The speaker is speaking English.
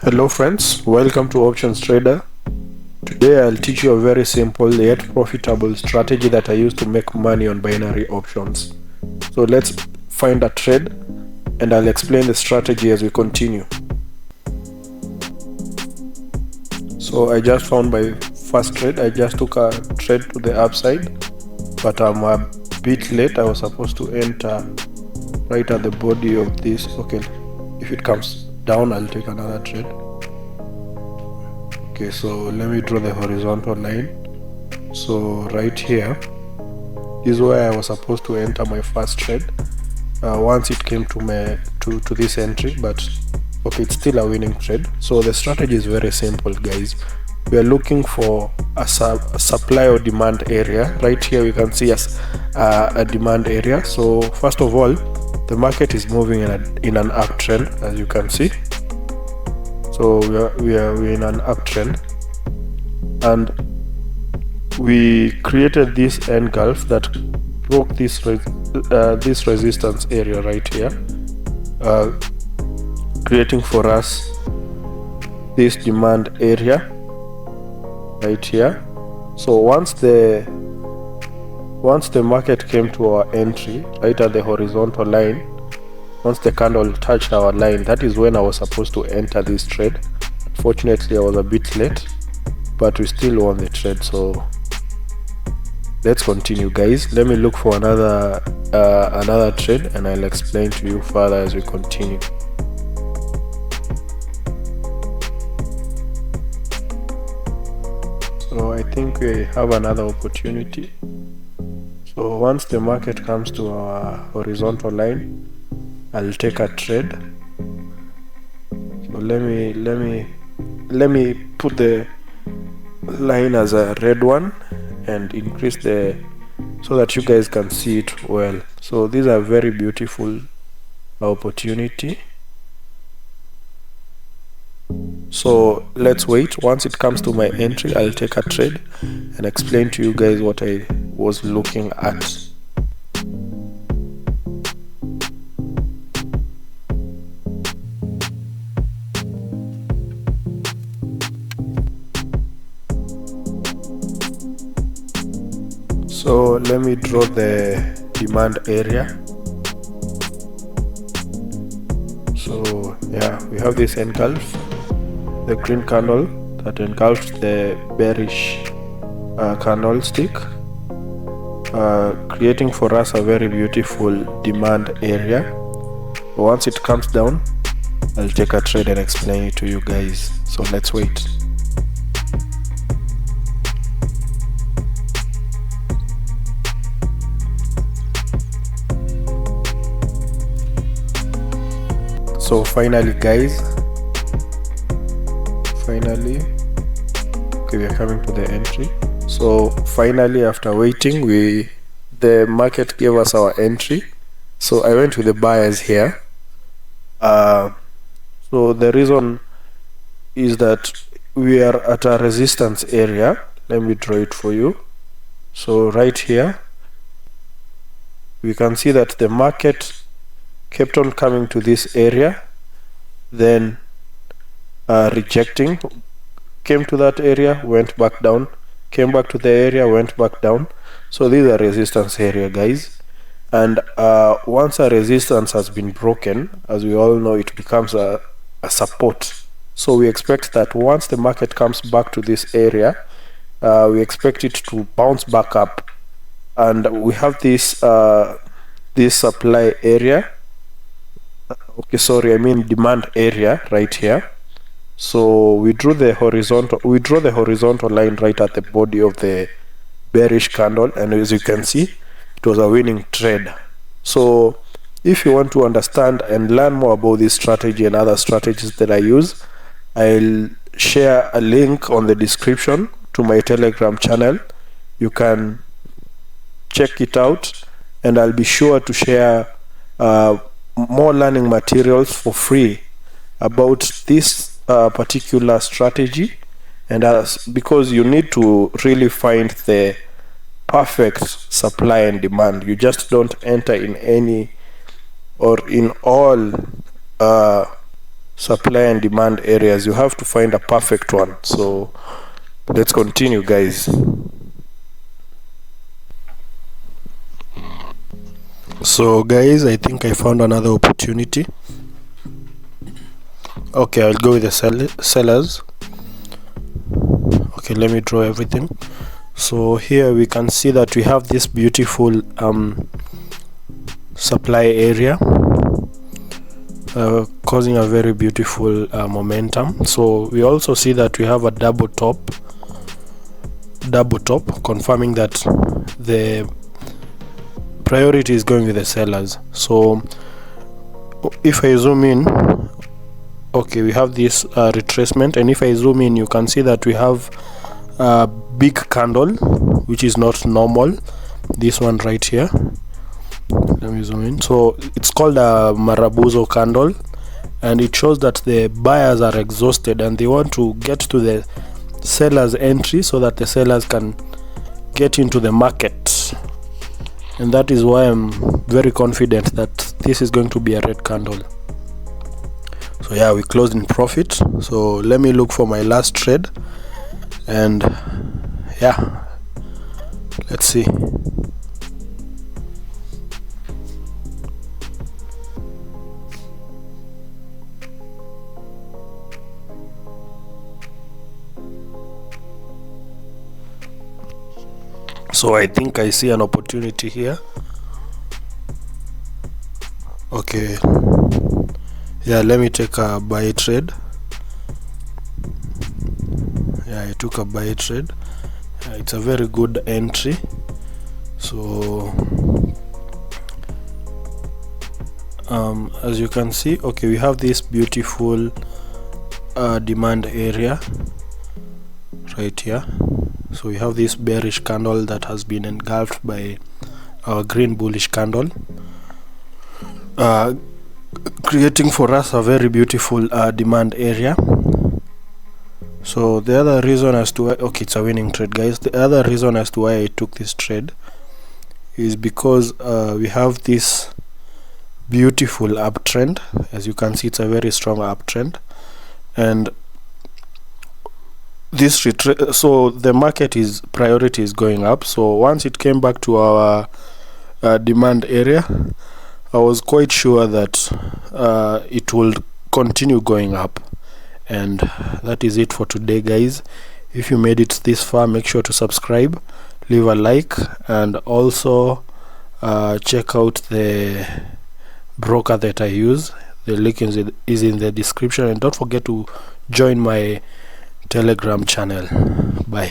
Hello friends, welcome to Options Trader. Today I'll teach you a very simple yet profitable strategy that I use to make money on binary options. So let's find a trade and I'll explain the strategy as we continue. So I just found my first trade. I just took a trade to the upside, but I'm a bit late. I was supposed to enter right at the body of this. Okay, if it comes down, I'll take another trade. Okay, so let me draw the horizontal line. So right here is where I was supposed to enter my first trade. Once it came to this entry, but okay, it's still a winning trade. So the strategy is very simple, guys. We are looking for a supply or demand area. Right here we can see a demand area. So first of all, the market is moving in an uptrend, as you can see. So we're in an uptrend, and we created this engulf that broke this resistance area right here, creating for us this demand area right here. So once the market came to our entry right at the horizontal line, once the candle touched our line, that is when I was supposed to enter this trade. Unfortunately, I was a bit late, but we still won the trade. So let's continue, guys. Let me look for another trade and I'll explain to you further as we continue. So I think we have another opportunity. So once the market comes to our horizontal line, I'll take a trade. So let me put the line as a red one and increase so that you guys can see it well. So these are very beautiful opportunity. So let's wait. Once it comes to my entry, I'll take a trade and explain to you guys what I was looking at. So let me draw the demand area. So yeah, we have this engulf, the green candle that engulfed the bearish candlestick, creating for us a very beautiful demand area. Once it comes down, I'll take a trade and explain it to you guys. So let's wait. So finally, guys, okay, we are coming to the entry. So finally, after waiting, the market gave us our entry. So I went with the buyers here. So the reason is that we are at a resistance area. Let me draw it for you. So right here, we can see that the market kept on coming to this area, then rejecting, came to that area, went back down, came back to the area, went back down. So these are resistance area, guys. And once a resistance has been broken, as we all know, it becomes a support. So we expect that once the market comes back to this area, we expect it to bounce back up, and we have this supply area. Okay, sorry, I mean demand area right here. So we draw the horizontal line right at the body of the bearish candle, and as you can see, it was a winning trade. So if you want to understand and learn more about this strategy and other strategies that I use, I'll share a link on the description to my Telegram channel. You can check it out, and I'll be sure to share more learning materials for free about this particular strategy, and because you need to really find the perfect supply and demand. You just don't enter in any or in all supply and demand areas. You have to find a perfect one. So let's continue, guys. So guys, I think I found another opportunity. Okay, I'll go with the sellers. Okay, let me draw everything. So here we can see that we have this beautiful supply area, causing a very beautiful momentum. So we also see that we have a double top, confirming that the priority is going with the sellers. So if I zoom in, okay, we have this retracement, and if I zoom in, you can see that we have a big candle, which is not normal. This one right here, let me zoom in. So it's called a Marabuzo candle, and it shows that the buyers are exhausted and they want to get to the sellers entry so that the sellers can get into the market. And that is why I'm very confident that this is going to be a red candle. So yeah, we closed in profit. So let me look for my last trade, and yeah, let's see. So I think I see an opportunity here. Okay, yeah, let me take a buy trade. Yeah, I took a buy trade. It's a very good entry. So as you can see, okay, we have this beautiful demand area right here. So we have this bearish candle that has been engulfed by our green bullish candle, creating for us a very beautiful demand area. So the other reason as to why, okay, it's a winning trade, guys. The other reason as to why I took this trade is because we have this beautiful uptrend. As you can see, it's a very strong uptrend, and this so the market is priority is going up. So once it came back to our demand area, I was quite sure that it will continue going up. And that is it for today, guys. If you made it this far, make sure to subscribe, leave a like, and also check out the broker that I use. The link is in the description, and don't forget to join my Telegram channel. Bye.